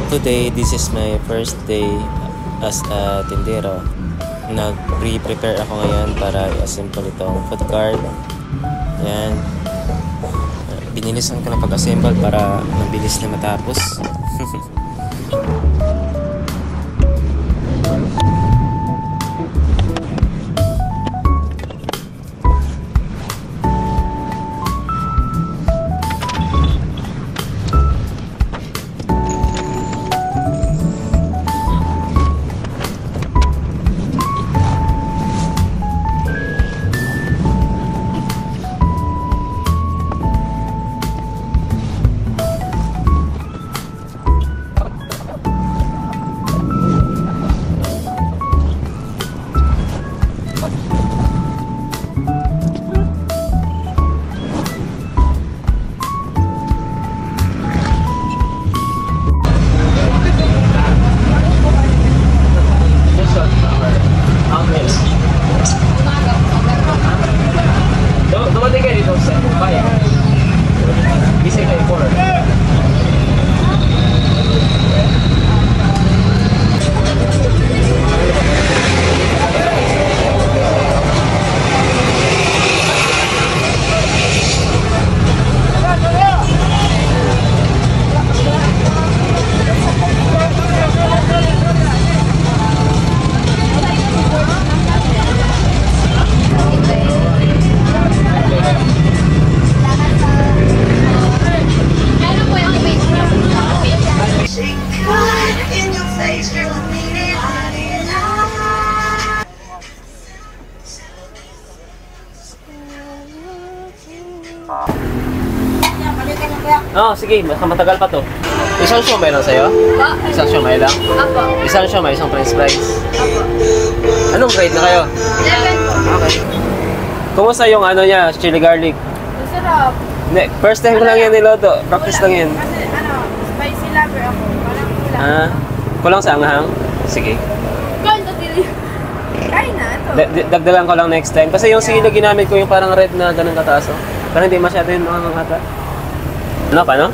Today, this is my first day as a tindero. Nag-pre-prepare ako ngayon para i-assemble itong food cart. Yan. Binilisan ko na pag-assemble para mabilis na matapos. Oh, sige, matagal pa to. Isang siomay lang sa'yo? Isang siomay lang? Apo. Isang siomay, isang french fries. Apo. Anong grade na kayo? 11 po. Okay. Kumusta yung ano niya, chili garlic? Masarap. First time ko lang yan niloto. Practice lang yan. Kasi spicy lover ako. Walang kulang. Ah, kulang sa anghang? Sige. Ganda dili. Kain na ito. Dagdagan ko lang next time. Kasi yung sili ginamit ko yung parang red na ganun kataas. Oh. Parang hindi masyado yung mga hata. Ano, paano?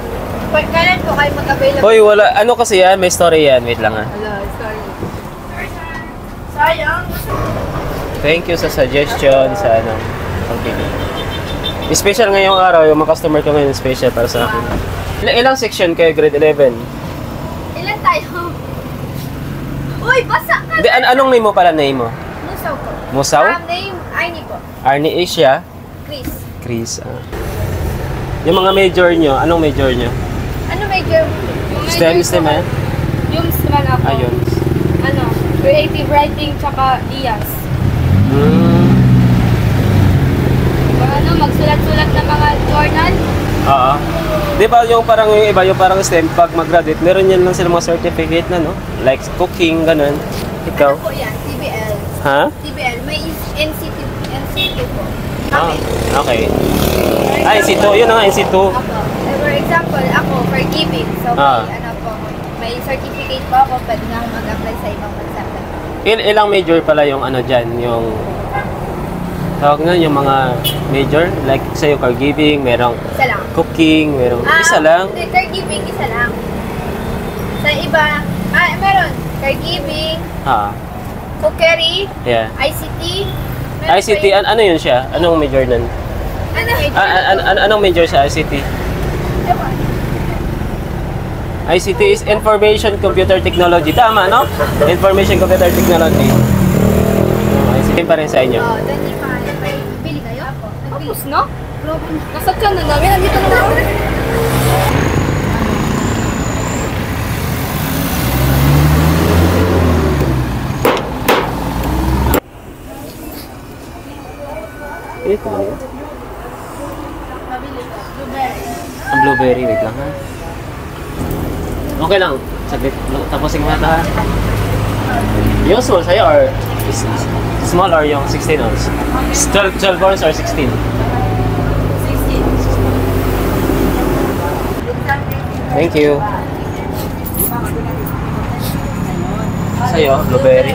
Kailan po kayo mag-available? Hoy, wala. Ano kasi yan? May story yan. Wait lang ha. Hello, sorry. Sayang. Thank you sa suggestion sa ano, pagpili. Special ngayong araw, yung mga customer ko ngayon special para sa akin. Ilang section kayo grade 11? Ilan tayo? Uy, basa ka! Di, anong name mo pala name mo? Musaw po. Musaw? Name, Arnie po. Arnie Asia? Chris. Chris. Yung mga major nyo, anong major nyo? Ano major? STEM eh? Yung naman ako. Ayun. Ano? Creative writing tsaka IAS. Ano, magsulat-sulat ng mga journal. Oo. Di ba yung parang yung iba, yung parang STEM, pag mag-graduate, meron yan lang sila mga certificate na, no? Like cooking, ganun. Ikaw? Ano po yan? TBL. Ha? TBL. May NCT po. Ah, okay. Ah, NC2. Yun na nga, NC2. Ako. For example, ako, for giving. So, may certificate po ako, pwede na ako mag-apply sa ibang bansa. Ilang major pala yung ano dyan, yung tawag na yung mga major, like sa'yo caregiving, merong Isa lang. cooking, merong isa lang. Hindi, caregiving, isa lang. Sa iba, meron, caregiving, cookery, Yeah. ICT. ICT, ano yun siya? Anong major nun? Anong major sa ICT? ICT is Information Computer Technology. Tama, no? Information Computer Technology. ICT pa rin sa inyo. Oo, doon yung mga bili kayo? Tapos, no? Nasagkan na namin. Nandito na ako. Ito ba yun? Ang blueberry, wait lang ha. Okay lang. Saglit. Tapusin mo ata ha. Yung small sa'yo or small or yung 16 ounce? 12 ounce or 16? 16. Thank you. Sa'yo, blueberry.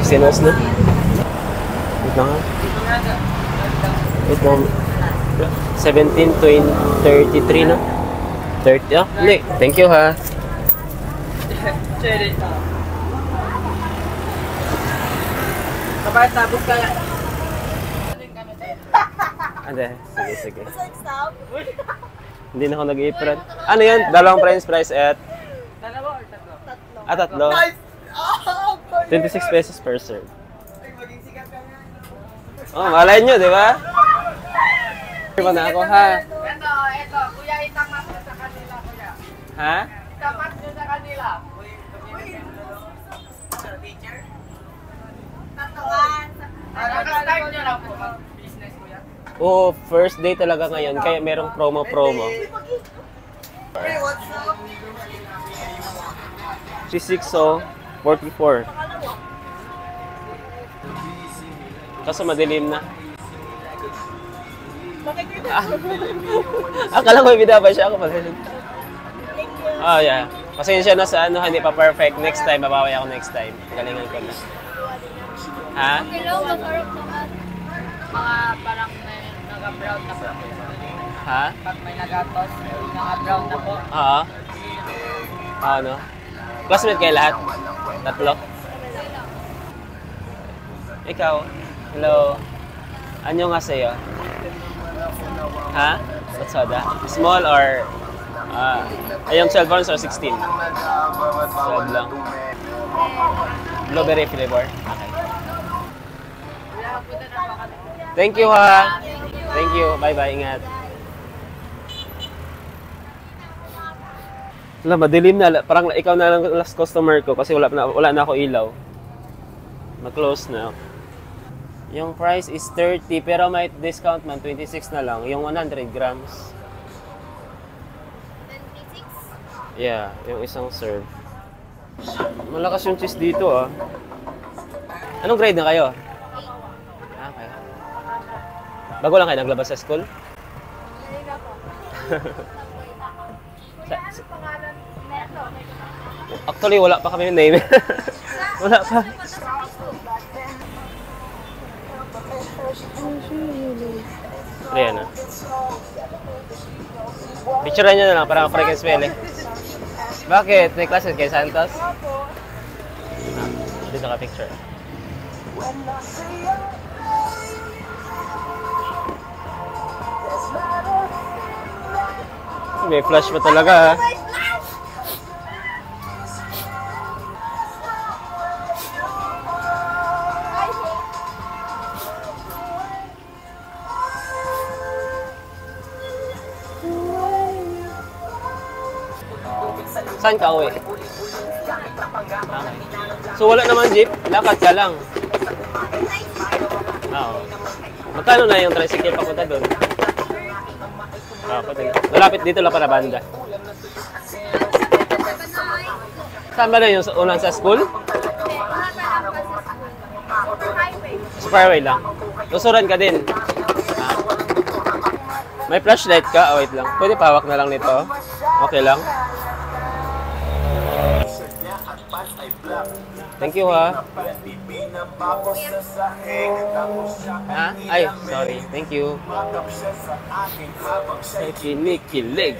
16 ounce na. Wait lang ha. Wait lang. 17, 20, 33 na. 30, oh, hindi. Thank you ha. Kapag tapos ka yan. Ande, sige. Hindi na ako nag-i-apron. Ano yan? Dalawang french fries at... Dalawa or tatlo? Tatlo. 26 pesos per serve. Oh, malay nyo, di ba? Diba na ako, ha? Ito. Kuya, itamat nyo sa kanila, kuya. Ha? Itamat nyo sa kanila. Start nyo lang po mag-business, kuya. Oo, first day talaga ngayon, kaya merong promo. $3.6 $44. Kaso madilim na. Akala ko ibida pa siya ako madilim. Oh yeah. Pasensya na sa ano, hindi pa perfect. Next time, babawi ako next time. Galingan ko na. Ha? Hello, masarap naman. Mga parang may naga-brown na po. Ha? Pag may nagatos, naga-brown na po. Oo. Ano? Classmate kayo lahat? Tatlo? Ikaw? Hello? Anyo nga sa'yo? Ha? What soda? Small or... yung 12 ounce or 16? 12 lang. Blueberry flavor? Okay. Thank you, ha? Thank you. Bye-bye. Ingat. Wala, madilim na. Parang ikaw na lang last customer ko kasi wala na ako ilaw. Mag-close na. Yung price is 30 pero may discount man 26 na lang. Yung 100 grams. 26? Yeah, yung isang serve. Malakas yung cheese dito ah. Anong grade na kayo? Okay. Bago lang kayo naglabas sa school? Actually, wala pa kami yung name. Wala pa. Ayan na. Picturean nyo na lang, parang freaking spell eh. Bakit? May klase kay Santos? Dito ka picture. May flash pa talaga ha. Saan ka uwi? Okay. So wala naman jeep? Lakad ka lang? Oo. Magkano na yung tricycle papunta doon? Malapit dito lang para banda. Saan ba na yung unang sa school? Superway lang. Lusuran ka din. May flashlight ka? Oh, wait lang. Pwede pahawak na lang nito. Okay lang. Thank you ha. Ha? Ay, sorry. Thank you. Kinikilig.